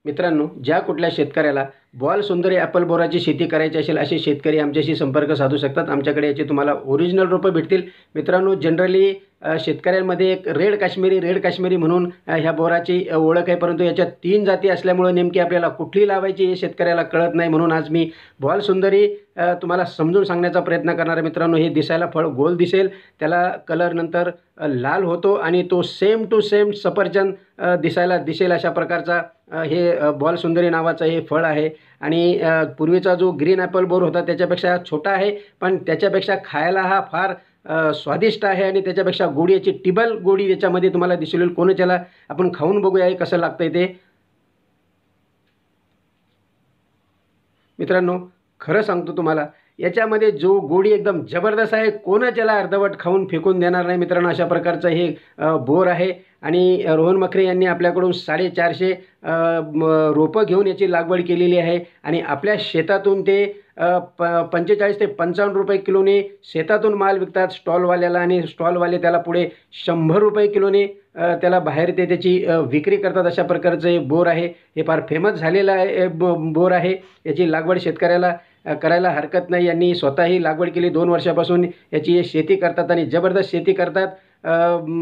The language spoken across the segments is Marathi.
मित्रांनो, ज्या कुठल्या शेतकऱ्याला बॉल सुंदरी ॲपल बोराची शेती करायची असेल असे शेतकरी आमच्याशी संपर्क साधू शकतात। आमच्याकडे याचे तुम्हाला ओरिजिनल रोपं भेटतील। मित्रांनो, जनरली शेतकऱ्यांमध्ये एक रेड काश्मीरी म्हणून ह्या बोराची ओळख आहे, परंतु याच्यात 3 जाती असल्यामुळे नेमकी आपल्याला कुठली लावायची हे शेतकऱ्याला कळत नाही। म्हणून आज मी बॉल सुंदरी तुम्हाला समजून सांगण्याचा प्रयत्न करणार आहे। मित्रांनो, हे दिसायला फळ गोल दिसेल, त्याला कलर नंतर लाल होतो आणि तो सेम टू सेम सफरचंद दिसायला दिसेल अशा प्रकारचा हे बॉल सुंदरी नावाचं हे फळ आहे। आणि पूर्वीचा जो ग्रीन ॲपल बोर होता त्याच्यापेक्षा छोटा आहे, पण त्याच्यापेक्षा खायला हा फार स्वादिष्ट आहे आणि त्याच्यापेक्षा गोडी याची टिबल गोडी याच्यामध्ये तुम्हाला दिसेल। कोणी त्याला आपण खाऊन बघूया हे कसं लागतंय ते। मित्रांनो, खरं सांगतो तुम्हाला, याच्यामध्ये जो गोडी एकदम जबरदस्त आहे, कोणच याला अर्धवट खाऊन फेकून देणार नाही। मित्रांनो, अशा प्रकारचं हे बोर आहे आणि रोहन मखरे यांनी आपल्याकडून 450 रोपं घेऊन याची लागवड केलेली आहे आणि आपल्या शेतातून ते 45 ते 55 रुपये किलोने शेतातून माल विकतात स्टॉलवाल्याला आणि स्टॉलवाले त्याला पुढे 100 रुपये किलोने त्याला बाहेर ते त्याची विक्री करतात। अशा प्रकारचं हे बोर आहे। हे फार फेमस झालेलं आहे बोर आहे। याची लागवड शेतकऱ्याला करायला हरकत नाही। यांनी स्वतःही लागवड केली, 2 वर्षापासून याची शेती करतात आणि जबरदस्त शेती करतात।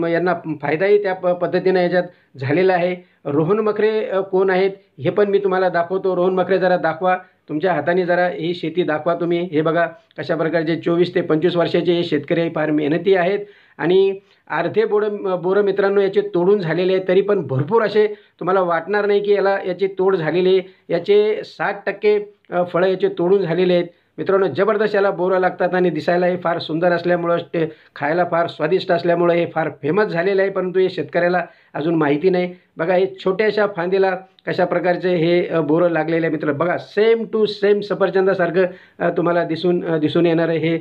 यांना फायदाही त्या पद्धतीनं याच्यात झालेला आहे। रोहन मखरे कोण आहेत हे पण मी तुम्हाला दाखवतो। रोहन मखरे जरा दाखवा, तुमच्या हाताने जरा ही शेती दाखवा तुम्ही। हे बघा कशा प्रकारचे 24 ते 25 वर्षाचे हे शेतकरी फार मेहनती आहेत आणि अर्धे बोरं मित्रांनो याचे तोडून झालेले आहेत, तरी पण भरपूर असे तुम्हाला वाटणार नाही की याची तोड झालेली आहे। याचे 60% फळं याचे तोडून झालेले आहेत। मित्रांनो, जबरदस्त याला बोरं लागतात आणि दिसायला हे फार सुंदर असल्यामुळं ते खायला फार स्वादिष्ट असल्यामुळे हे फार फेमस झालेलं आहे, परंतु हे शेतकऱ्याला अजून माहिती नाही। बघा, हे छोट्याशा फांदीला कशा प्रकारचे हे बोरं लागलेले आहे। मित्र बघा, सेम टू सेम सफरचंदासारखं तुम्हाला दिसून येणारं हे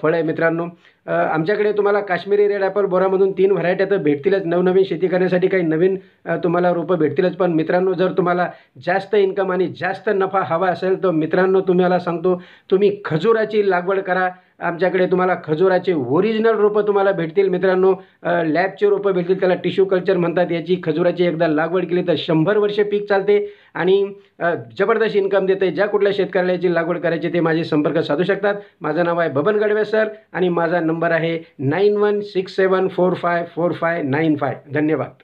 फळ आहे। मित्रांनो, आमच्याकडे तुम्हाला काश्मीरी रेड ॲपल बोरामधून 3 व्हरायटी तर भेटतीलच। नवनवीन शेती करण्यासाठी काही नवीन तुम्हाला रोपं भेटतीलच। पण मित्रांनो, जर तुम्हाला जास्त इन्कम आणि जास्त नफा हवा असेल तर मित्रांनो, तुम्हाला सांगतो तुम्ही खजुराची लागवड करा। आमच्याकडे तुम्हाला खजुराचे ओरिजिनल रोपं तुम्हाला भेटतील। मित्रांनो, लॅबचे रोपं भेटतील, त्याला टिश्यू कल्चर म्हणतात। याची खजुराची एकदा लागवड केली तर 100 वर्षे पीक चालते आणि जबरदस्त इन्कम देते। ज्या कुठल्या शेतकऱ्याला याची लागवड करायची ते माझे संपर्क साधू शकतात। माझं नाव आहे बबन गडवे सर आणि माझा नंबर आहे 9167454595। धन्यवाद।